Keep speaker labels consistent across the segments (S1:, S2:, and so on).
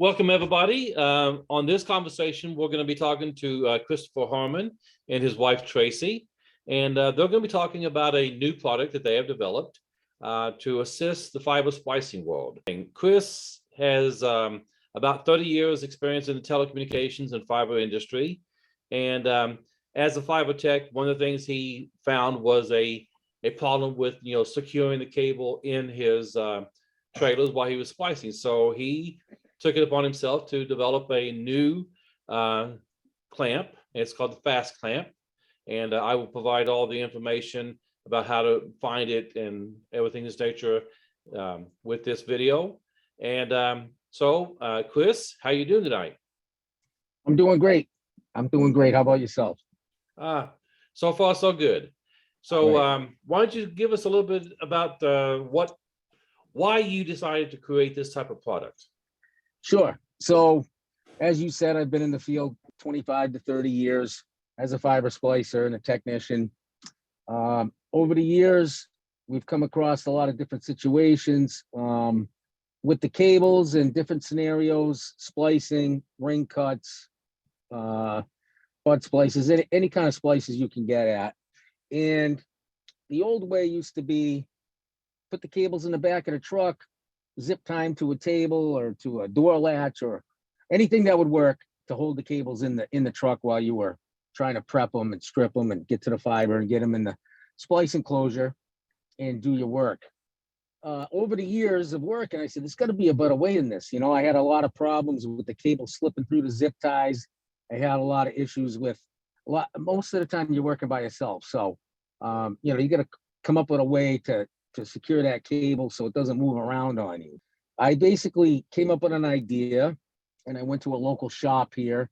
S1: Welcome, everybody. On this conversation, we're going to be talking to Christopher Harmon and his wife, Tracey. And they're going to be talking about a new product that they have developed to assist the fiber splicing world. And Chris has about 30 years experience in the telecommunications and fiber industry. And as a fiber tech, one of the things he found was a problem with, securing the cable in his trailers while he was splicing. So he took it upon himself to develop a new clamp. It's called the Fasclamp. And I will provide all the information about how to find it and everything in this nature with this video. And so Chris, how you doing tonight?
S2: I'm doing great. How about yourself?
S1: So far, so good. So why don't you give us a little bit about why you decided to create this type of product?
S2: Sure. So as you said, I've been in the field 25 to 30 years as a fiber splicer and a technician. Over the years, we've come across a lot of different situations with the cables and different scenarios, splicing, ring cuts, butt splices, any kind of splices you can get at. And the old way used to be put the cables in the back of the truck, zip tie to a table or to a door latch or anything that would work to hold the cables in the truck while you were trying to prep them and strip them and get to the fiber and get them in the splice enclosure and do your work. Over the years of work, and I said, there's got to be a better way in this. I had a lot of problems with the cable slipping through the zip ties. I had a lot of issues with most of the time you're working by yourself. So, you got to come up with a way to secure that cable so it doesn't move around on you. I basically came up with an idea and I went to a local shop here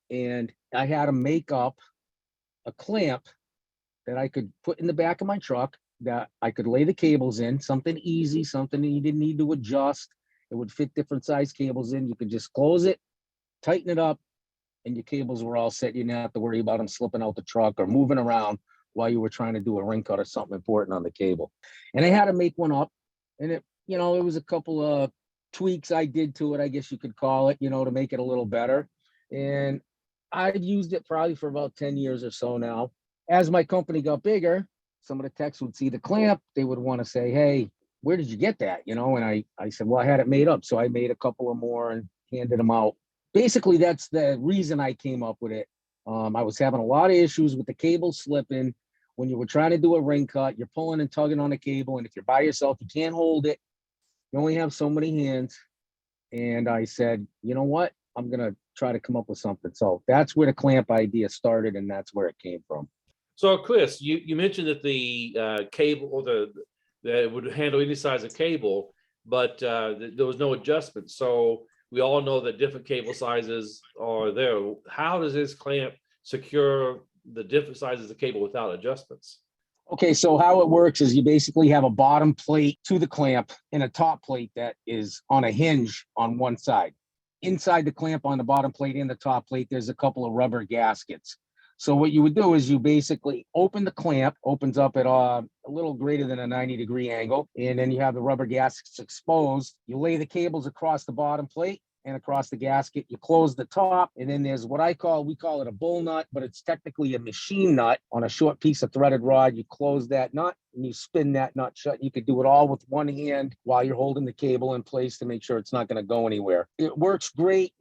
S2: and I had to make up a clamp that I could put in the back of my truck that I could lay the cables in, something easy, something that you didn't need to adjust. It would fit different size cables in. You could just close it, tighten it up, and your cables were all set. You didn't have to worry about them slipping out the truck or moving around while you were trying to do a ring cut or something important on the cable. And I had to make one up. And it was a couple of tweaks I did to it, I guess you could call it, to make it a little better. And I've used it probably for about 10 years or so now. As my company got bigger, some of the techs would see the clamp. They would want to say, hey, where did you get that? And I said, well, I had it made up. So I made a couple of more and handed them out. Basically, that's the reason I came up with it. I was having a lot of issues with the cable slipping. When you were trying to do a ring cut, you're pulling and tugging on a cable. And if you're by yourself, you can't hold it. You only have so many hands. And I said, you know what? I'm going to try to come up with something. So that's where the clamp idea started. And that's where it came from.
S1: So Chris, you mentioned that the cable or that would handle any size of cable, but there was no adjustment. So we all know that different cable sizes are there. How does this clamp secure the different sizes of cable without adjustments?
S2: Okay, so how it works is you basically have a bottom plate to the clamp and a top plate that is on a hinge on one side. Inside the clamp on the bottom plate and the top plate, there's a couple of rubber gaskets. So what you would do is you basically open the clamp, opens up at a little greater than a 90-degree angle, and then you have the rubber gaskets exposed. You lay the cables across the bottom plate and across the gasket. You close the top, and then there's what we call it a bull nut, but it's technically a machine nut on a short piece of threaded rod. You close that nut and you spin that nut shut. You could do it all with one hand while you're holding the cable in place to make sure it's not going to go anywhere. It works great.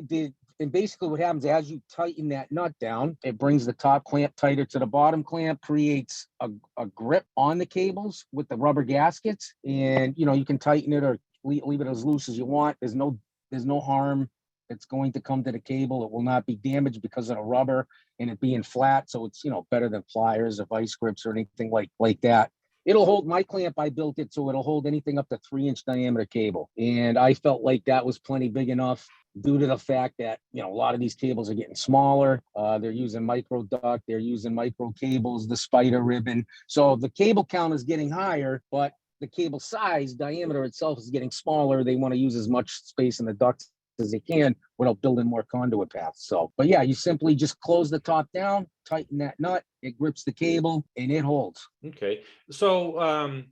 S2: And basically what happens as you tighten that nut down, it brings the top clamp tighter to the bottom clamp, creates a grip on the cables with the rubber gaskets. And, you can tighten it or leave it as loose as you want. There's no harm that's going to come to the cable. It will not be damaged because of the rubber and it being flat. So it's, better than pliers or vice grips or anything like that. It'll hold my clamp. I built it so it'll hold anything up to 3-inch diameter cable. And I felt like that was plenty big enough due to the fact that, a lot of these cables are getting smaller. They're using micro duct, they're using micro cables, the spider ribbon. So the cable count is getting higher, but the cable size, diameter itself is getting smaller. They want to use as much space in the ducts as they can without building more conduit paths. So, but yeah, you simply just close the top down, tighten that nut, it grips the cable and it holds.
S1: Okay. So,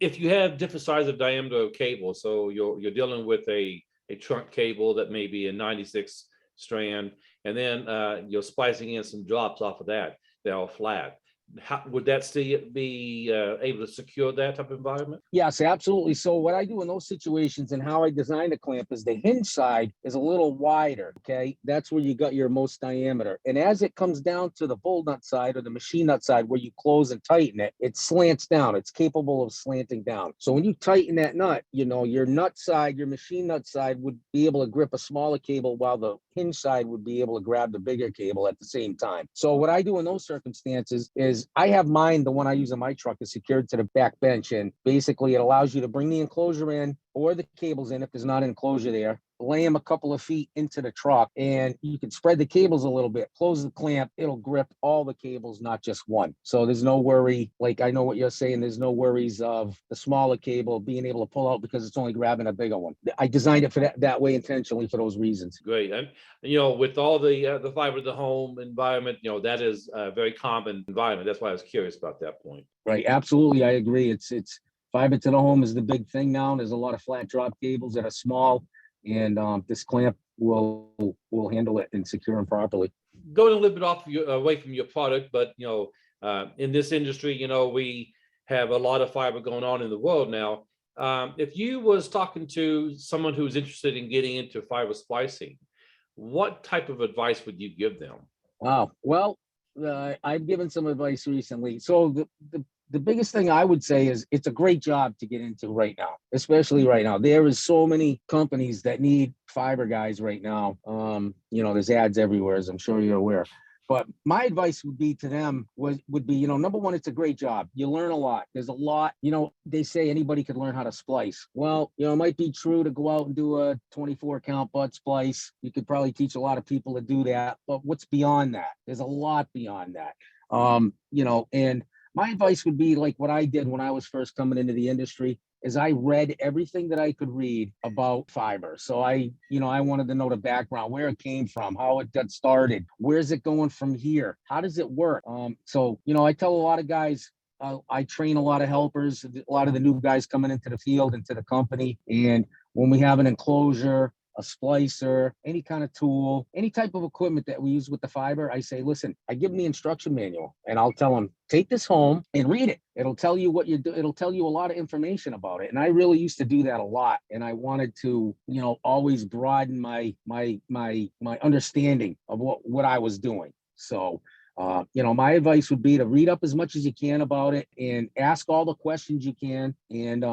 S1: if you have different size of diameter of cable, so you're dealing with a a trunk cable that may be a 96 strand, and then you're splicing in some drops off of that. They're all flat. How would that still be able to secure that type of environment?
S2: Yes, absolutely. So what I do in those situations and how I design the clamp is the hinge side is a little wider. Okay. That's where you got your most diameter. And as it comes down to the bolt nut side or the machine nut side where you close and tighten it, it slants down. It's capable of slanting down. So when you tighten that nut, you know, your nut side, your machine nut side would be able to grip a smaller cable while the hinge side would be able to grab the bigger cable at the same time. So what I do in those circumstances is I have mine, the one I use in my truck is secured to the back bench. And basically it allows you to bring the enclosure in or the cables in if there's not an enclosure there, lay them a couple of feet into the truck, and you can spread the cables a little bit, close the clamp, it'll grip all the cables, not just one. So there's no worry, like I know what you're saying, there's no worries of the smaller cable being able to pull out because it's only grabbing a bigger one. I designed it for that way intentionally for those reasons.
S1: Great. And with all the fiber to the home environment, that is a very common environment. That's why I was curious about that point.
S2: Right. Absolutely. I agree. It's fiber to the home is the big thing now. There's a lot of flat drop cables that are small, and this clamp will handle it and secure them properly.
S1: Going a little bit away from your product, but in this industry, we have a lot of fiber going on in the world now. If you was talking to someone who's interested in getting into fiber splicing, what type of advice would you give them?
S2: Wow. Well, I've given some advice recently. So the biggest thing I would say is it's a great job to get into right now, especially right now. There is so many companies that need fiber guys right now. There's ads everywhere, as I'm sure you're aware. But my advice would be to them would be, number one, it's a great job. You learn a lot. There's a lot, they say anybody could learn how to splice. Well, it might be true to go out and do a 24 count butt splice. You could probably teach a lot of people to do that. But what's beyond that? There's a lot beyond that. And my advice would be like what I did when I was first coming into the industry is I read everything that I could read about fiber. So I wanted to know the background, where it came from, how it got started, where's it going from here, how does it work? I tell a lot of guys, I train a lot of helpers, a lot of the new guys coming into the field, into the company. And when we have an enclosure, a splicer, any kind of tool, any type of equipment that we use with the fiber, I say, listen, I give them the instruction manual and I'll tell them, take this home and read it. It'll tell you what you do. It'll tell you a lot of information about it. And I really used to do that a lot. And I wanted to, always broaden my understanding of what I was doing. So, my advice would be to read up as much as you can about it and ask all the questions you can. And,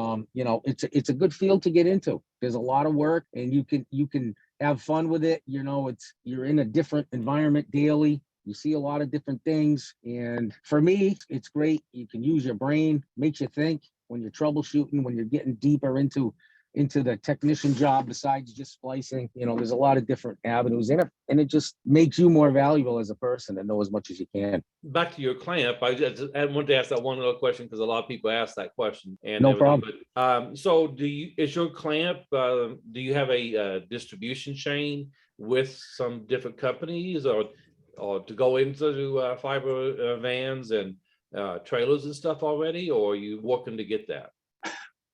S2: it's a good field to get into. There's a lot of work and you can have fun with it. You're in a different environment daily. You see a lot of different things. And for me, it's great. You can use your brain, makes you think when you're troubleshooting, when you're getting deeper into the technician job besides just splicing. There's a lot of different avenues in it, and it just makes you more valuable as a person and know as much as you can.
S1: Back to your clamp, I wanted to ask that one little question because a lot of people ask that question. And
S2: no problem.
S1: But, so is your clamp, do you have a distribution chain with some different companies or to go into fiber vans and trailers and stuff already, or are you working to get that?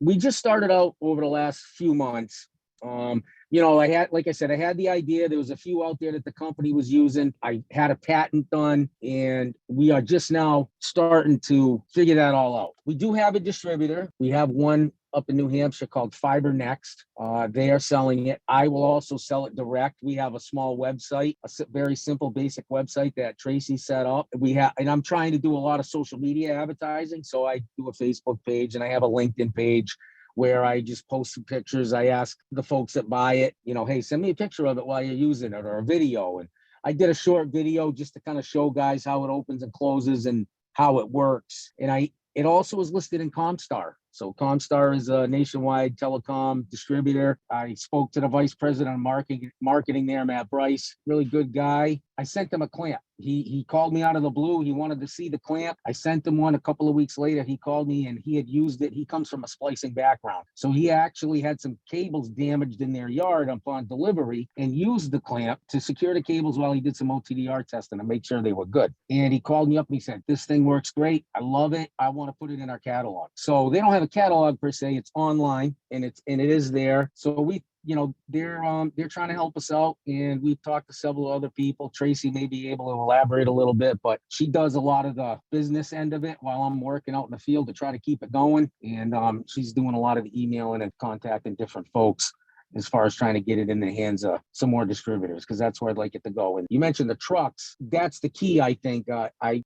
S2: We just started out over the last few months. I had the idea. There was a few out there that the company was using. I had a patent done, and we are just now starting to figure that all out. We do have a distributor. We have one up in New Hampshire called Fiber Next. They are selling it. I will also sell it direct. We have a small website, a very simple, basic website that Tracey set up. And I'm trying to do a lot of social media advertising. So I do a Facebook page and I have a LinkedIn page where I just post some pictures. I ask the folks that buy it, hey, send me a picture of it while you're using it or a video. And I did a short video just to kind of show guys how it opens and closes and how it works. And it also is listed in Comstar. So Comstar is a nationwide telecom distributor. I spoke to the vice president of marketing there, Matt Bryce, really good guy. I sent him a clamp. He called me out of the blue. He wanted to see the clamp. I sent him one a couple of weeks later. He called me and he had used it. He comes from a splicing background. So he actually had some cables damaged in their yard upon delivery and used the clamp to secure the cables while he did some OTDR testing to make sure they were good. And he called me up and he said, this thing works great. I love it. I want to put it in our catalog. So they don't have a catalog per se. It's online and it is there. So they're trying to help us out, and we've talked to several other people. Tracey may be able to elaborate a little bit, but she does a lot of the business end of it while I'm working out in the field to try to keep it going. And she's doing a lot of the emailing and contacting different folks as far as trying to get it in the hands of some more distributors, because that's where I'd like it to go. And you mentioned the trucks. That's the key, I think.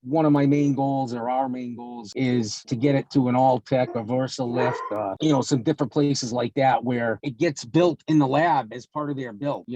S2: One of my main goals, or our main goals, is to get it to an all-tech, a Versa lift, some different places like that where it gets built in the lab as part of their build.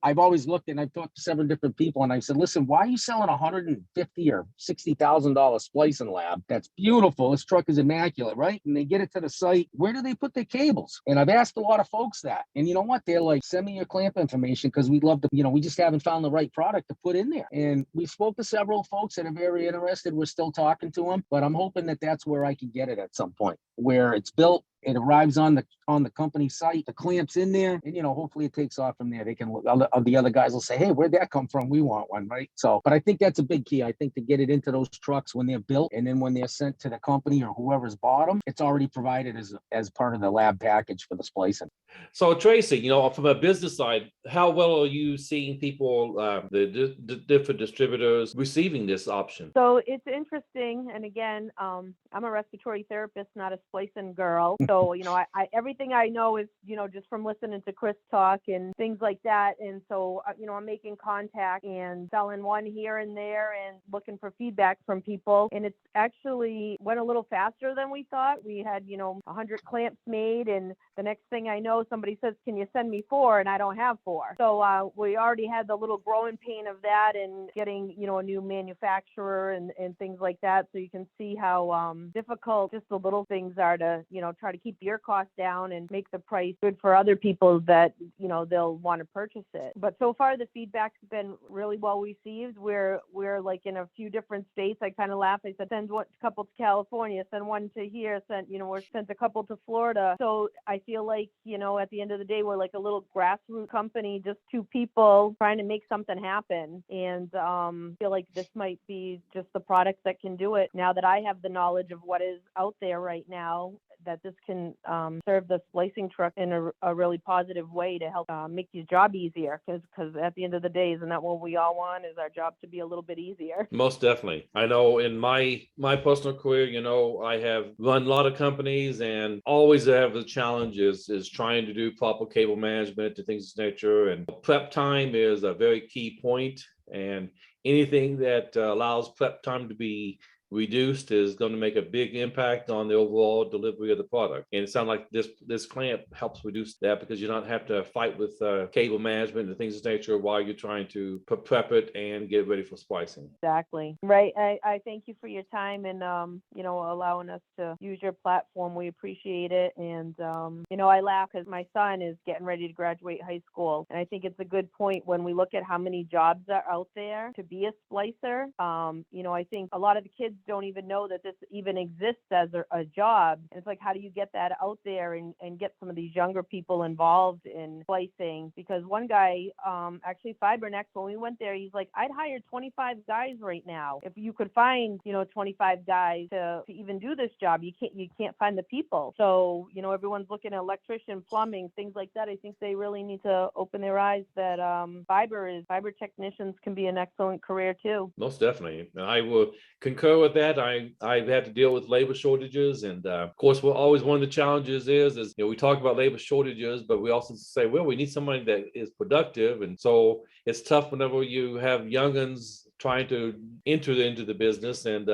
S2: I've always looked, and I've talked to several different people, and I said, listen, why are you selling $150,000 or $60,000 splicing lab? That's beautiful. This truck is immaculate, right? And they get it to the site. Where do they put their cables? And I've asked a lot of folks that, and you know what? They're like, send me your clamp information, because we'd love to, we just haven't found the right product to put in there. And we spoke to several folks that are very interested. We're still talking to them, but I'm hoping that that's where I can get it at some point, where it's built, it arrives on the company site, the clamp's in there, and hopefully it takes off from there. They can look, the other guys will say, hey, where'd that come from? We want one, right? So, but I think that's a big key. I think to get it into those trucks when they're built, and then when they're sent to the company or whoever's bought them, it's already provided as part of the lab package for the splicing.
S1: So Tracey, from a business side, how well are you seeing people, the different distributors receiving this option?
S3: So it's interesting. And again, I'm a respiratory therapist, not a splicing girl. So, I everything I know is, just from listening to Chris talk and things like that. And so, I'm making contact and selling one here and there and looking for feedback from people. And it's actually went a little faster than we thought. We had, 100 clamps made, and the next thing I know, somebody says, can you send me 4? And I don't have 4. So we already had the little growing pain of that and getting, a new manufacturer and things like that. So you can see how difficult just the little things are to, try to keep your costs down and make the price good for other people that, they'll want to purchase it. But so far the feedback's been really well received. We're like in a few different states. I kind of laugh. I said, send a couple to California, send one to here, we're sent a couple to Florida. So I feel like, at the end of the day, we're like a little grassroots company, just 2 people trying to make something happen. And feel like this might be just the product that can do it. Now that I have the knowledge of what is out there right now, that this can serve the splicing truck in a really positive way to help make your job easier. Because at the end of the day, isn't that what we all want, is our job to be a little bit easier?
S1: Most definitely. I know in my personal career, I have run a lot of companies, and always have the challenge is trying to do proper cable management and things of this nature. And prep time is a very key point, and anything that allows prep time to be reduced is going to make a big impact on the overall delivery of the product. And it sounds like this clamp helps reduce that, because you don't have to fight with cable management and things of nature while you're trying to prep it and get ready for splicing.
S3: Exactly. Right. I thank you for your time and, allowing us to use your platform. We appreciate it. And, I laugh because my son is getting ready to graduate high school. And I think it's a good point when we look at how many jobs are out there to be a splicer. I think a lot of the kids don't even know that this even exists as a job. And it's like, how do you get that out there and get some of these younger people involved in splicing? Because one guy, actually FiberNext, when we went there, he's like, I'd hire 25 guys right now. If you could find, 25 guys to even do this job, you can't find the people. So, everyone's looking at electrician, plumbing, things like that. I think they really need to open their eyes that fiber technicians can be an excellent career too.
S1: Most definitely. And I will concur with that. I've had to deal with labor shortages, and of course, we're always, one of the challenges is we talk about labor shortages, but we also say, well, we need somebody that is productive. And so it's tough whenever you have youngins trying to enter into the business, and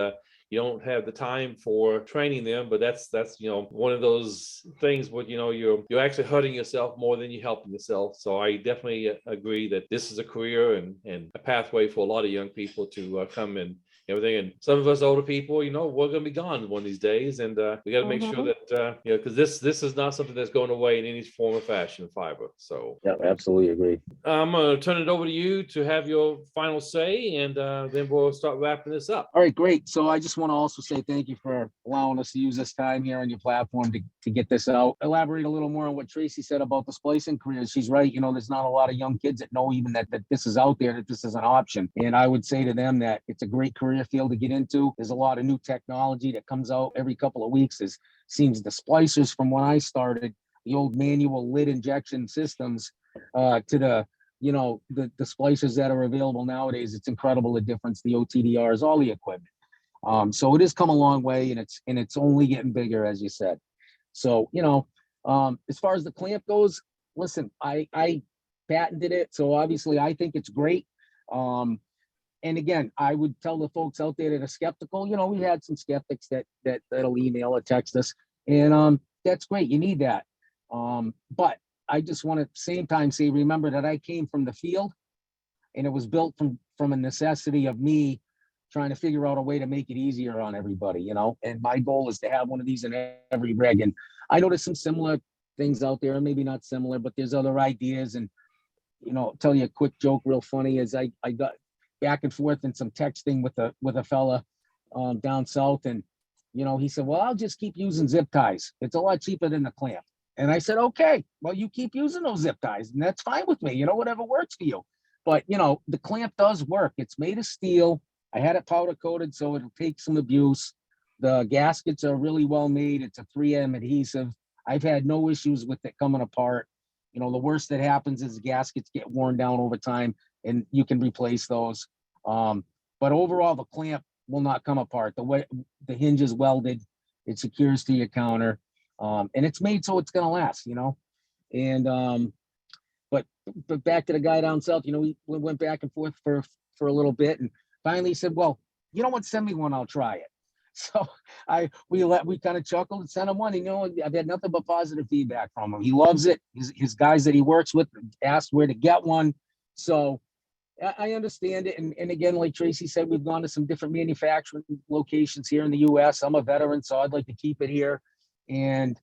S1: you don't have the time for training them. But that's one of those things where you're actually hurting yourself more than you're helping yourself. So I definitely agree that this is a career and a pathway for a lot of young people to come and everything. And some of us older people, we're going to be gone one of these days, and we got to make sure that because this is not something that's going away in any form or fashion, fiber. So
S2: yeah, absolutely agree.
S1: I'm going to turn it over to you to have your final say, and then we'll start wrapping this up.
S2: All right, great. So I just want to also say thank you for allowing us to use this time here on your platform to get this out. Elaborate a little more on what Tracey said about the splicing career. She's right. There's not a lot of young kids that know even that this is out there, that this is an option. And I would say to them that it's a great career field to get into. There's a lot of new technology that comes out every couple of weeks. Seems the splicers from when I started, the old manual lid injection systems to the, the splicers that are available nowadays. It's incredible the difference, the OTDRs, all the equipment. So it has come a long way, and it's only getting bigger, as you said. So, as far as the clamp goes, listen, I patented it, so obviously I think it's great. And again, I would tell the folks out there that are skeptical, we had some skeptics that'll email or text us, and that's great. You need that. But I just want to same time say, remember that I came from the field, and it was built from a necessity of me trying to figure out a way to make it easier on everybody, and my goal is to have one of these in every rig. And I know there's some similar things out there, maybe not similar, but there's other ideas. And, tell you a quick joke, real funny, is I got back and forth in some texting with a fella down south. And, he said, well, I'll just keep using zip ties. It's a lot cheaper than the clamp. And I said, okay, well, you keep using those zip ties, and that's fine with me, whatever works for you. But, the clamp does work. It's made of steel. I had it powder coated, so it'll take some abuse. The gaskets are really well made. It's a 3M adhesive. I've had no issues with it coming apart. The worst that happens is the gaskets get worn down over time, and you can replace those. But overall, the clamp will not come apart. The way the hinge is welded, it secures to your counter, and it's made so it's gonna last. And but back to the guy down south. We went back and forth for a little bit, and finally he said, well, you know what, send me one, I'll try it. So we kind of chuckled and sent him one. I've had nothing but positive feedback from him. He loves it. His guys that he works with asked where to get one. So I understand it. And again, like Tracey said, we've gone to some different manufacturing locations here in the US. I'm a veteran, so I'd like to keep it here. And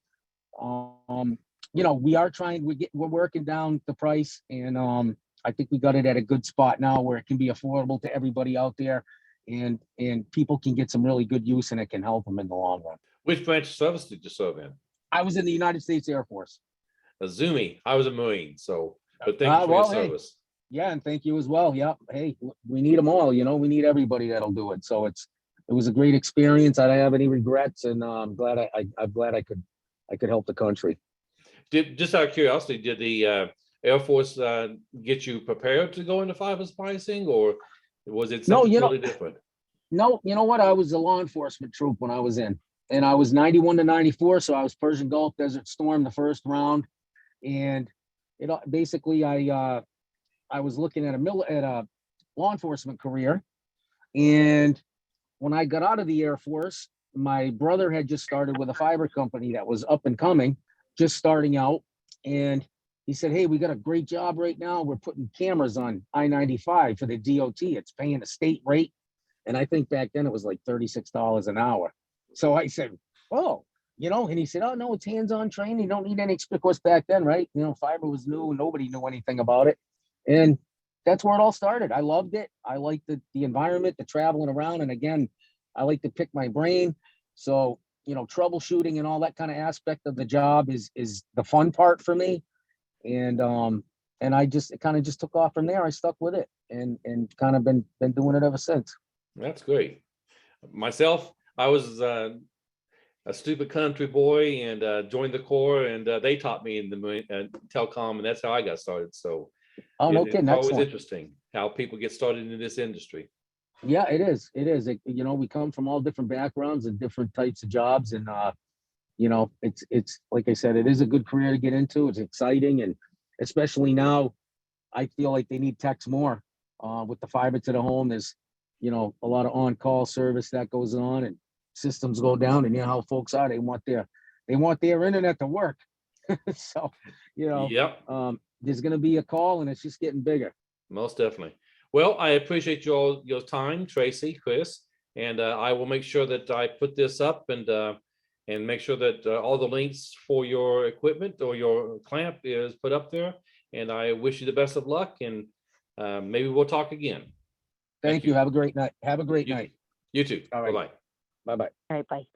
S2: we are trying, we're working down the price, and I think we got it at a good spot now where it can be affordable to everybody out there, and people can get some really good use, and it can help them in the long run.
S1: Which branch of service did you serve in?
S2: I was in the United States Air Force.
S1: A Zoomy. I was a Marine, but thank you for your service.
S2: Yeah, and thank you as well. Yeah, hey, we need them all. We need everybody that'll do it. So it was a great experience. I don't have any regrets, and I'm glad I could help the country.
S1: Just out of curiosity, did the Air Force get you prepared to go into fiber splicing, or was it something totally different?
S2: No, you know what? I was a law enforcement troop when I was in, and I was 91 to 94. So I was Persian Gulf, Desert Storm, the first round. And basically I was looking at a law enforcement career. And when I got out of the Air Force, my brother had just started with a fiber company that was up and coming, just starting out. And he said, hey, we got a great job right now. We're putting cameras on I-95 for the DOT. It's paying a state rate. And I think back then it was like $36 an hour. So I said, oh, and he said, oh, no, it's hands-on training. You don't need any, because back then, right? Fiber was new and nobody knew anything about it. And that's where it all started. I loved it. I liked the environment, the traveling around. And again, I like to pick my brain. So, troubleshooting and all that kind of aspect of the job is the fun part for me. And it kind of just took off from there. I stuck with it and kind of been doing it ever since.
S1: That's great. Myself, I was a stupid country boy and joined the Corps, and they taught me in the Telecom, and that's how I got started. So,
S2: no kidding.
S1: It's always interesting how people get started in this industry.
S2: Yeah, it is. It is. We come from all different backgrounds and different types of jobs, and it's like I said, it is a good career to get into. It's exciting, and especially now, I feel like they need techs more with the fiber to the home. There's a lot of on-call service that goes on, and systems go down, and how folks are, they want their internet to work. So
S1: Yep.
S2: There's going to be a call, and it's just getting bigger.
S1: Most definitely. Well, I appreciate your time, Tracey, Chris, and I will make sure that I put this up and make sure that all the links for your equipment or your clamp is put up there. And I wish you the best of luck, and maybe we'll talk again.
S2: Thank you. Have a great night. Have a great night.
S1: You too.
S2: All right.
S1: Bye-bye.
S2: Bye-bye.
S3: All right, bye.